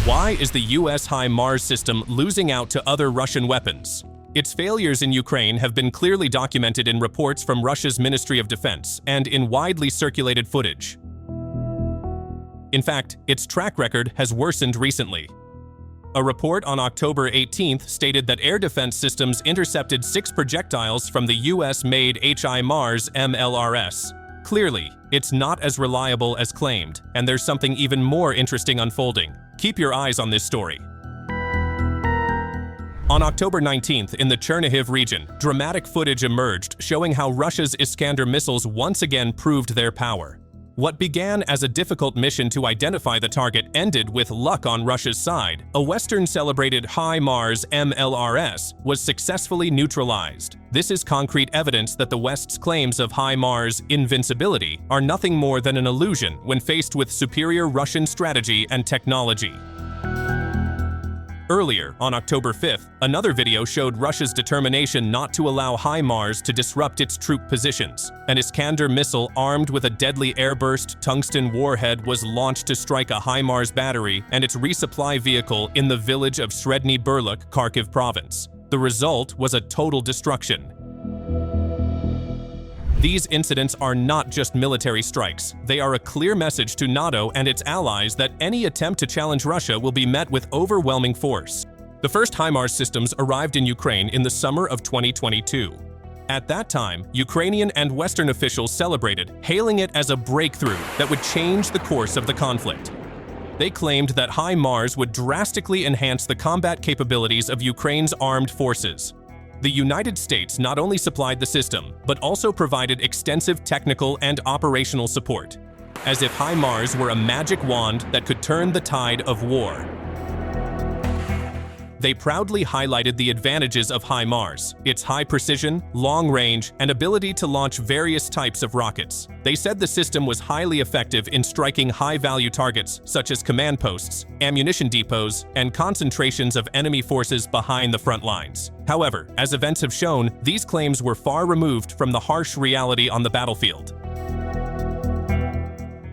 Why is the US HIMARS system losing out to other Russian weapons? Its failures in Ukraine have been clearly documented in reports from Russia's Ministry of Defense and in widely circulated footage. In fact, its track record has worsened recently. A report on October 18th stated that air defense systems intercepted 6 projectiles from the US-made HIMARS MLRS. Clearly, it's not as reliable as claimed, and there's something even more interesting unfolding. Keep your eyes on this story. On October 19th, in the Chernihiv region, dramatic footage emerged showing how Russia's Iskander missiles once again proved their power. What began as a difficult mission to identify the target ended with luck on Russia's side. A Western-celebrated HIMARS MLRS was successfully neutralized. This is concrete evidence that the West's claims of HIMARS invincibility are nothing more than an illusion when faced with superior Russian strategy and technology. Earlier, on October 5th, another video showed Russia's determination not to allow HIMARS to disrupt its troop positions. An Iskander missile armed with a deadly airburst tungsten warhead was launched to strike a HIMARS battery and its resupply vehicle in the village of Chernihiv, Kharkiv province. The result was a total destruction. These incidents are not just military strikes. They are a clear message to NATO and its allies that any attempt to challenge Russia will be met with overwhelming force. The first HIMARS systems arrived in Ukraine in the summer of 2022. At that time, Ukrainian and Western officials celebrated, hailing it as a breakthrough that would change the course of the conflict. They claimed that HIMARS would drastically enhance the combat capabilities of Ukraine's armed forces. The United States not only supplied the system, but also provided extensive technical and operational support, as if HIMARS were a magic wand that could turn the tide of war. They proudly highlighted the advantages of HIMARS, its high precision, long range, and ability to launch various types of rockets. They said the system was highly effective in striking high-value targets such as command posts, ammunition depots, and concentrations of enemy forces behind the front lines. However, as events have shown, these claims were far removed from the harsh reality on the battlefield.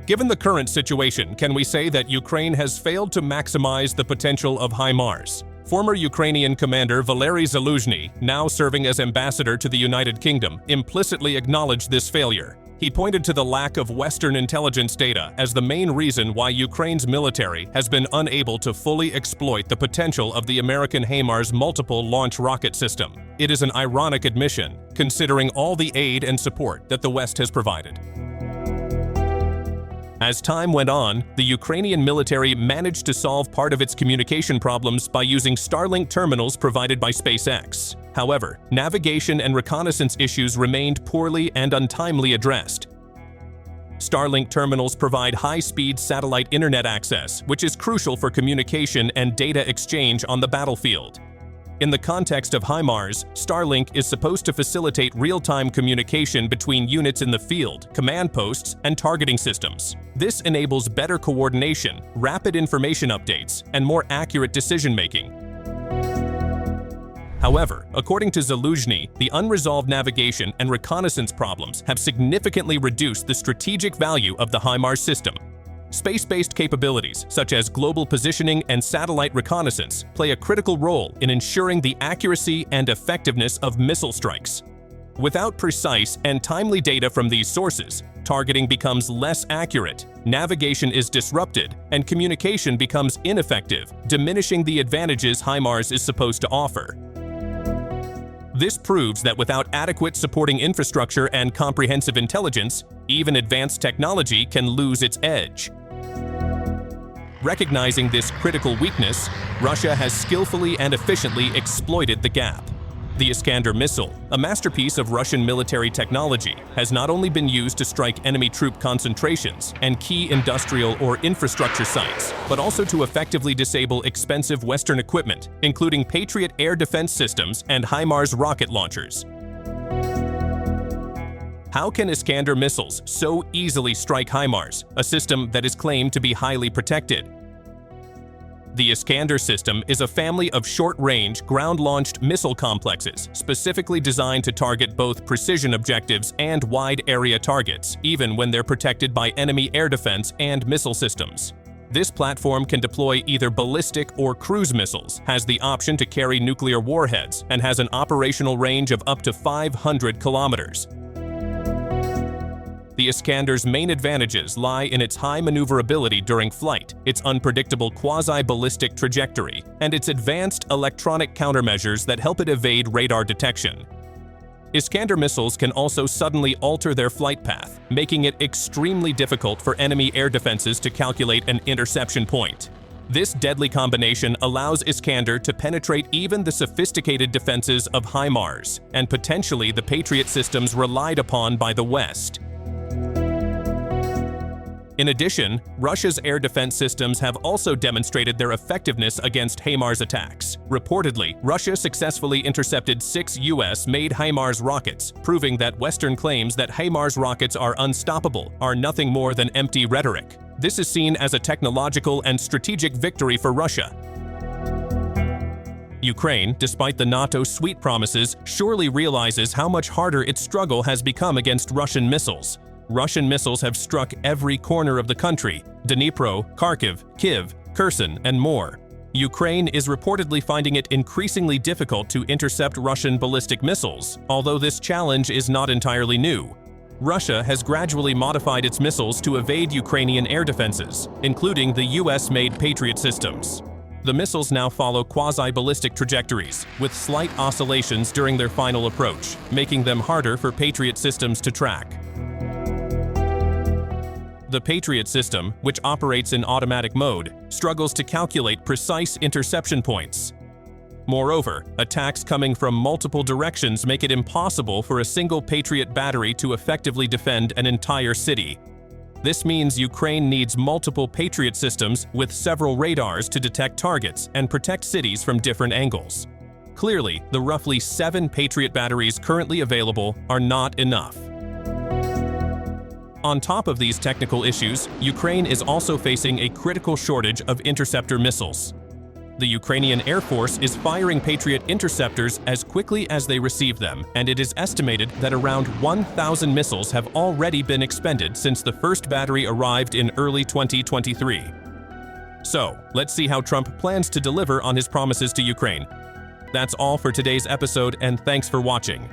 Given the current situation, can we say that Ukraine has failed to maximize the potential of HIMARS? Former Ukrainian commander Valery Zaluzhny, now serving as ambassador to the United Kingdom, implicitly acknowledged this failure. He pointed to the lack of Western intelligence data as the main reason why Ukraine's military has been unable to fully exploit the potential of the American HIMARS multiple launch rocket system. It is an ironic admission, considering all the aid and support that the West has provided. As time went on, the Ukrainian military managed to solve part of its communication problems by using Starlink terminals provided by SpaceX. However, navigation and reconnaissance issues remained poorly and untimely addressed. Starlink terminals provide high-speed satellite internet access, which is crucial for communication and data exchange on the battlefield. In the context of HIMARS, Starlink is supposed to facilitate real-time communication between units in the field, command posts, and targeting systems. This enables better coordination, rapid information updates, and more accurate decision-making. However, according to Zaluzhny, the unresolved navigation and reconnaissance problems have significantly reduced the strategic value of the HIMARS system. Space-based capabilities, such as global positioning and satellite reconnaissance, play a critical role in ensuring the accuracy and effectiveness of missile strikes. Without precise and timely data from these sources, targeting becomes less accurate, navigation is disrupted, and communication becomes ineffective, diminishing the advantages HIMARS is supposed to offer. This proves that without adequate supporting infrastructure and comprehensive intelligence, even advanced technology can lose its edge. Recognizing this critical weakness, Russia has skillfully and efficiently exploited the gap. The Iskander missile, a masterpiece of Russian military technology, has not only been used to strike enemy troop concentrations and key industrial or infrastructure sites, but also to effectively disable expensive Western equipment, including Patriot air defense systems and HIMARS rocket launchers. How can Iskander missiles so easily strike HIMARS, a system that is claimed to be highly protected? The Iskander system is a family of short-range, ground-launched missile complexes specifically designed to target both precision objectives and wide-area targets, even when they're protected by enemy air defense and missile systems. This platform can deploy either ballistic or cruise missiles, has the option to carry nuclear warheads, and has an operational range of up to 500 kilometers. The Iskander's main advantages lie in its high maneuverability during flight, its unpredictable quasi-ballistic trajectory, and its advanced electronic countermeasures that help it evade radar detection. Iskander missiles can also suddenly alter their flight path, making it extremely difficult for enemy air defenses to calculate an interception point. This deadly combination allows Iskander to penetrate even the sophisticated defenses of HIMARS, and potentially the Patriot systems relied upon by the West. In addition, Russia's air defense systems have also demonstrated their effectiveness against HIMARS attacks. Reportedly, Russia successfully intercepted 6 US-made HIMARS rockets, proving that Western claims that HIMARS rockets are unstoppable are nothing more than empty rhetoric. This is seen as a technological and strategic victory for Russia. Ukraine, despite the NATO's sweet promises, surely realizes how much harder its struggle has become against Russian missiles. Russian missiles have struck every corner of the country: Dnipro, Kharkiv, Kyiv, Kherson, and more. Ukraine is reportedly finding it increasingly difficult to intercept Russian ballistic missiles, although this challenge is not entirely new. Russia has gradually modified its missiles to evade Ukrainian air defenses, including the US-made Patriot systems. The missiles now follow quasi-ballistic trajectories, with slight oscillations during their final approach, making them harder for Patriot systems to track. The Patriot system, which operates in automatic mode, struggles to calculate precise interception points. Moreover, attacks coming from multiple directions make it impossible for a single Patriot battery to effectively defend an entire city. This means Ukraine needs multiple Patriot systems with several radars to detect targets and protect cities from different angles. Clearly, the roughly 7 Patriot batteries currently available are not enough. On top of these technical issues, Ukraine is also facing a critical shortage of interceptor missiles. The Ukrainian Air Force is firing Patriot interceptors as quickly as they receive them, and it is estimated that around 1,000 missiles have already been expended since the first battery arrived in early 2023. So, let's see how Trump plans to deliver on his promises to Ukraine. That's all for today's episode, and thanks for watching.